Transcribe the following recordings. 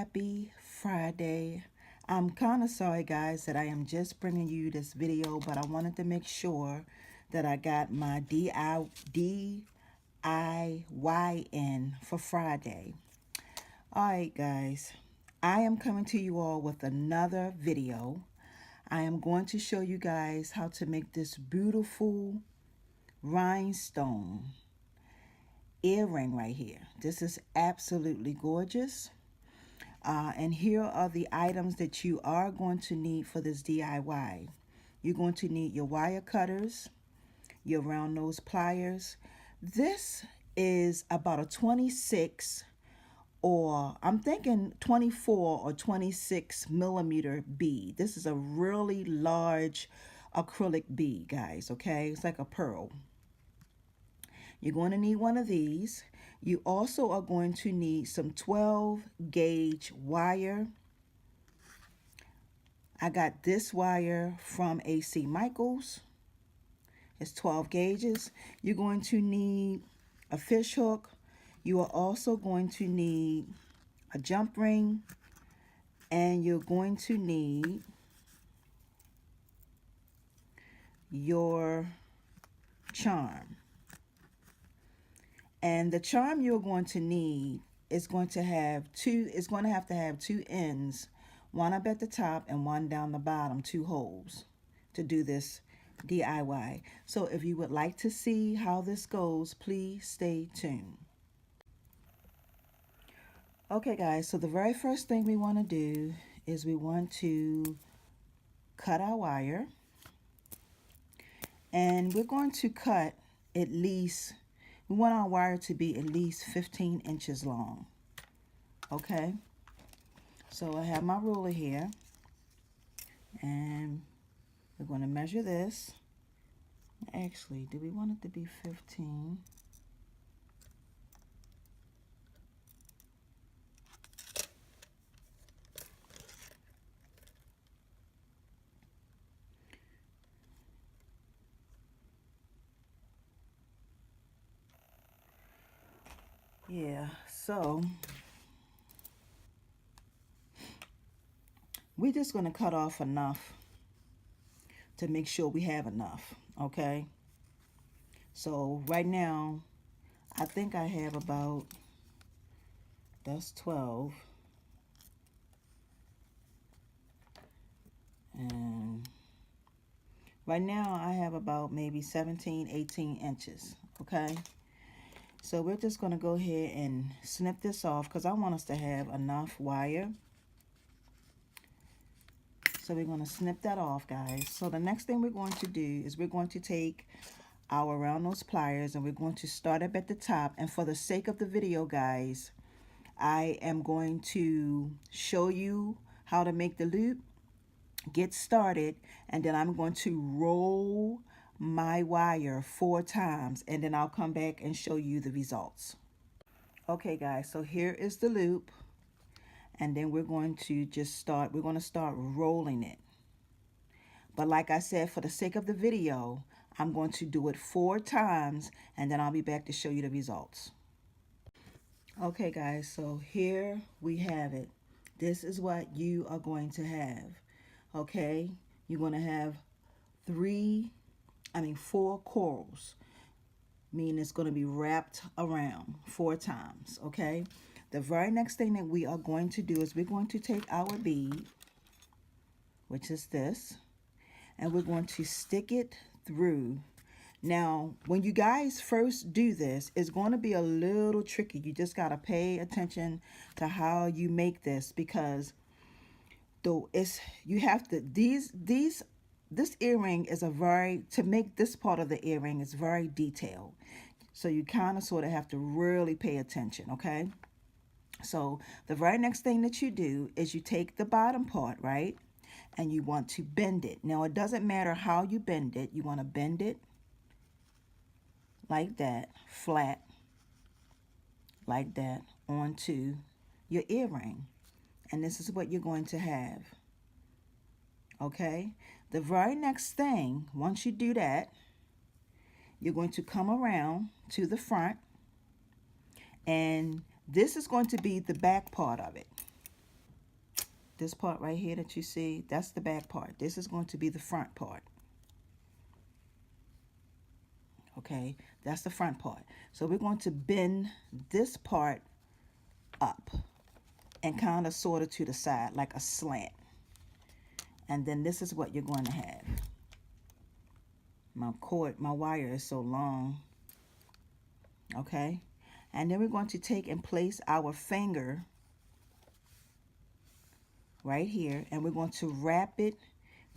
happy Friday. I'm kind of sorry guys that I am just bringing you this video, but I wanted to make sure that I got my DIY in for Friday. Alright guys, I am coming to you all with another video. I am going to show you guys how to make this beautiful rhinestone earring right here. This is absolutely gorgeous. And here are the items that you are going to need for this DIY. You're going to need your wire cutters, your round nose pliers. This is about a 26 or I'm thinking 24 or 26 millimeter bead. This is a really large acrylic bead, guys, okay? It's like a pearl. You're going to need one of these. You also are going to need some 12 gauge wire. I got this wire from AC Michaels. It's 12 gauges. You're going to need a fish hook. You are also going to need a jump ring. And you're going to need your charm. And the charm you're going to need is going to have two ends, one up at the top and one down the bottom, 2 holes to do this DIY. So if you would like to see how this goes, please stay tuned. Okay guys, so the very first thing we want to do is we want to cut our wire. And we're going to cut at least, we want our wire to be at least 15 inches long. Okay, so I have my ruler here and we're going to measure this. Actually, do we want it to be 15? Yeah, so we're just going to cut off enough to make sure we have enough, okay? So right now, I think I have about, that's 12. And right now I have about maybe 17, 18 inches, okay? So we're just going to go ahead and snip this off because I want us to have enough wire. So we're going to snip that off, guys. So the next thing we're going to do is we're going to take our round nose pliers and we're going to start up at the top. And for the sake of the video, guys, I am going to show you how to make the loop, get started, and then I'm going to roll my wire 4 times and then I'll come back and show you the results. Okay guys, so here is the loop, and then we're going to start rolling it. But like I said, for the sake of the video, I'm going to do it 4 times and then I'll be back to show you the results. Okay guys, so here we have it. This is what you are going to have. Okay, you're going to have 4 corals, meaning it's going to be wrapped around 4 times. Okay, the very next thing that we are going to do is we're going to take our bead, which is this, and we're going to stick it through. Now when you guys first do this, it's going to be a little tricky. You just got to pay attention to how you make this, because though you have to this earring is to make this part of the earring is very detailed. So you kind of sort of have to really pay attention, okay? So the very next thing that you do is you take the bottom part, right? And you want to bend it. Now it doesn't matter how you bend it. You want to bend it like that, flat, like that, onto your earring. And this is what you're going to have. Okay, the very next thing, once you do that, you're going to come around to the front, and this is going to be the back part of it. This part right here that you see, that's the back part. This is going to be the front part. Okay, that's the front part. So we're going to bend this part up and kind of sort of to the side like a slant. And then this is what you're going to have. My wire is so long. Okay, and then we're going to take and place our finger right here, and we're going to wrap it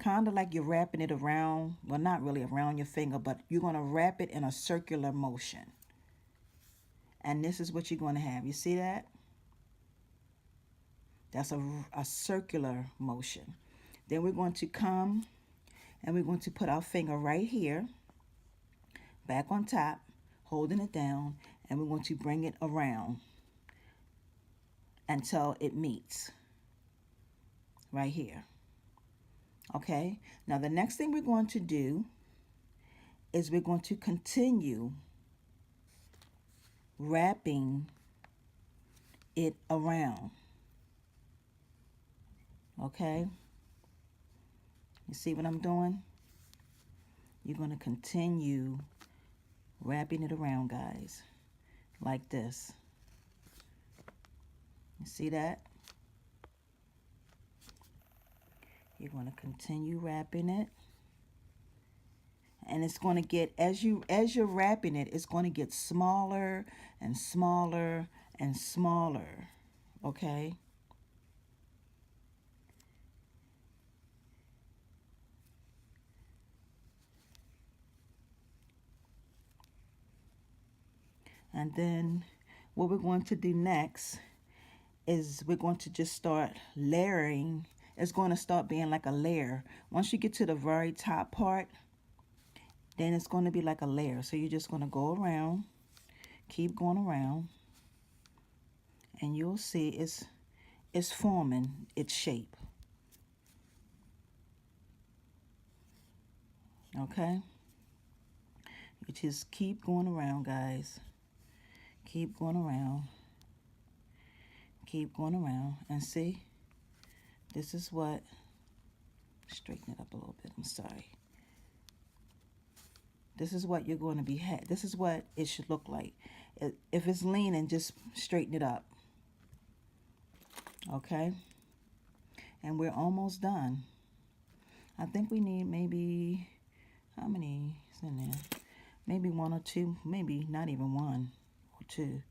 kind of like you're wrapping it around, well, not really around your finger, but you're going to wrap it in a circular motion. And this is what you're going to have. You see that? That's a circular motion. Then we're going to come and we're going to put our finger right here, back on top, holding it down, and we're going to bring it around until it meets right here. Okay, now the next thing we're going to do is we're going to continue wrapping it around. Okay, you see what I'm doing? You're going to continue wrapping it around, guys, like this. You see that? You're going to continue wrapping it. And it's going to get, as you're wrapping it, it's going to get smaller and smaller and smaller. Okay? And then what we're going to do next is we're going to just start layering. It's going to start being like a layer. Once you get to the very top part, then it's going to be like a layer. So you're just going to go around, keep going around, and you'll see it's forming its shape. Okay? You just keep going around, guys. Keep going around. Keep going around. And see, this is what, straighten it up a little bit, I'm sorry. This is what you're going to be, this is what it should look like. If it's leaning, just straighten it up. Okay? And we're almost done. I think we need maybe, how many is in there? Maybe one or two, maybe not even one or two.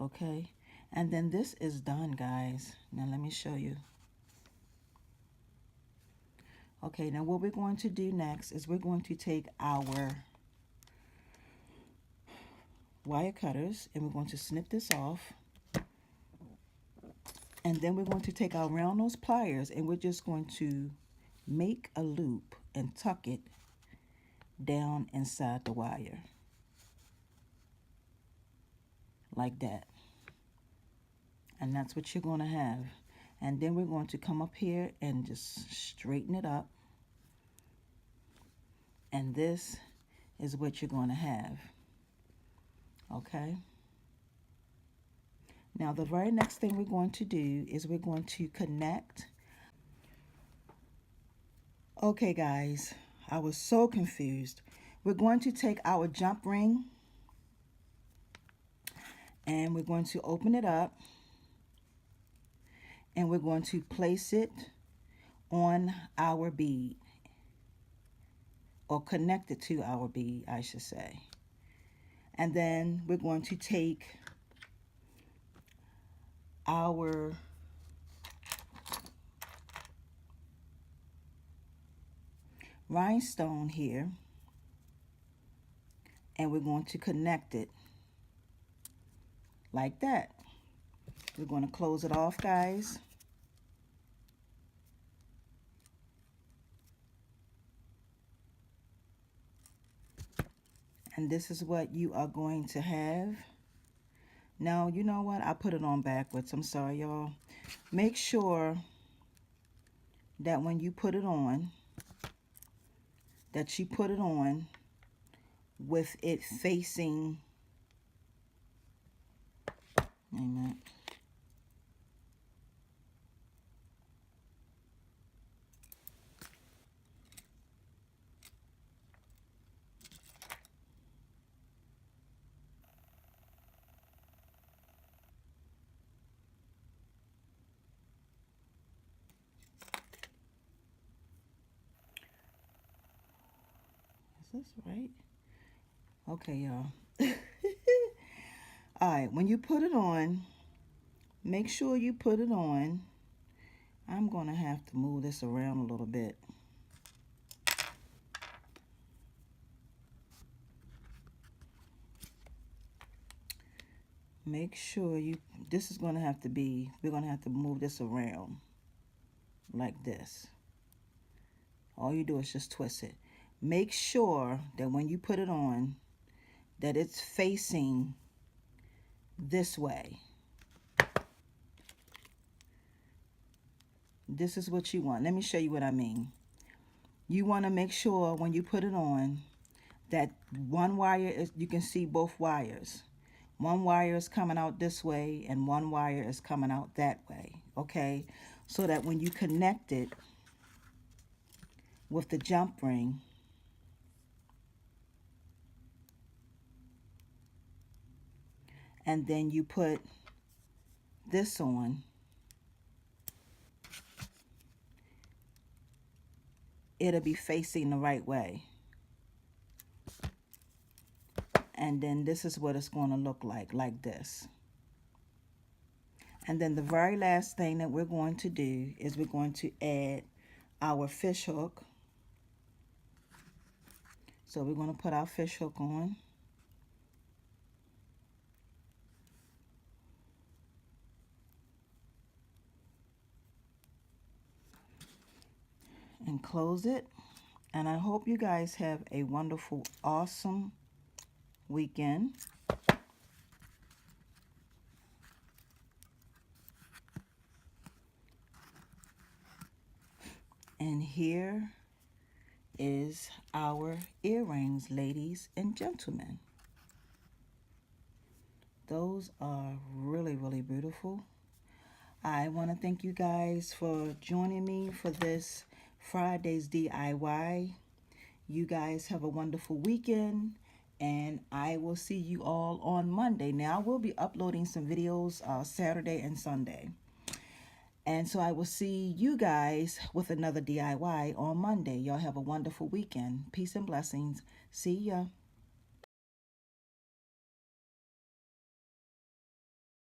Okay? And then this is done, guys. Now let me show you. Okay, now what we're going to do next is we're going to take our wire cutters and we're going to snip this off. And then we're going to take our round nose pliers and we're just going to make a loop and tuck it down inside the wire. Like that. And that's what you're going to have. And then we're going to come up here and just straighten it up. And this is what you're going to have. Okay? Now the very next thing we're going to do is we're going to connect. Okay guys, I was so confused. We're going to take our jump ring and we're going to open it up and we're going to place it on our bead, or connect it to our bead, I should say. And then we're going to take our rhinestone here and we're going to connect it like that. We're going to close it off, guys. And this is what you are going to have. Now, you know what? I put it on backwards. I'm sorry, y'all. Make sure that when you put it on, that you put it on with it facing, wait a minute. this right? Okay, y'all. All right, when you put it on, make sure you put it on. I'm going to have to move this around a little bit. Make sure you, this is going to have to be, we're going to have to move this around like this. All you do is just twist it. Make sure that when you put it on, that it's facing this way. This is what you want. Let me show you what I mean. You want to make sure when you put it on that one wire is, you can see both wires. One wire is coming out this way and one wire is coming out that way, okay? So that when you connect it with the jump ring, and then you put this on, it'll be facing the right way. And then this is what it's going to look like this. And then the very last thing that we're going to do is we're going to add our fish hook. So we're going to put our fish hook on. And close it. And I hope you guys have a wonderful, awesome weekend. And here is our earrings, ladies and gentlemen. Those are really, really beautiful. I want to thank you guys for joining me for this Friday's DIY. You guys have a wonderful weekend, and I will see you all on Monday. Now, I will be uploading some videos Saturday and Sunday. And so I will see you guys with another DIY on Monday. Y'all have a wonderful weekend. Peace and blessings. See ya.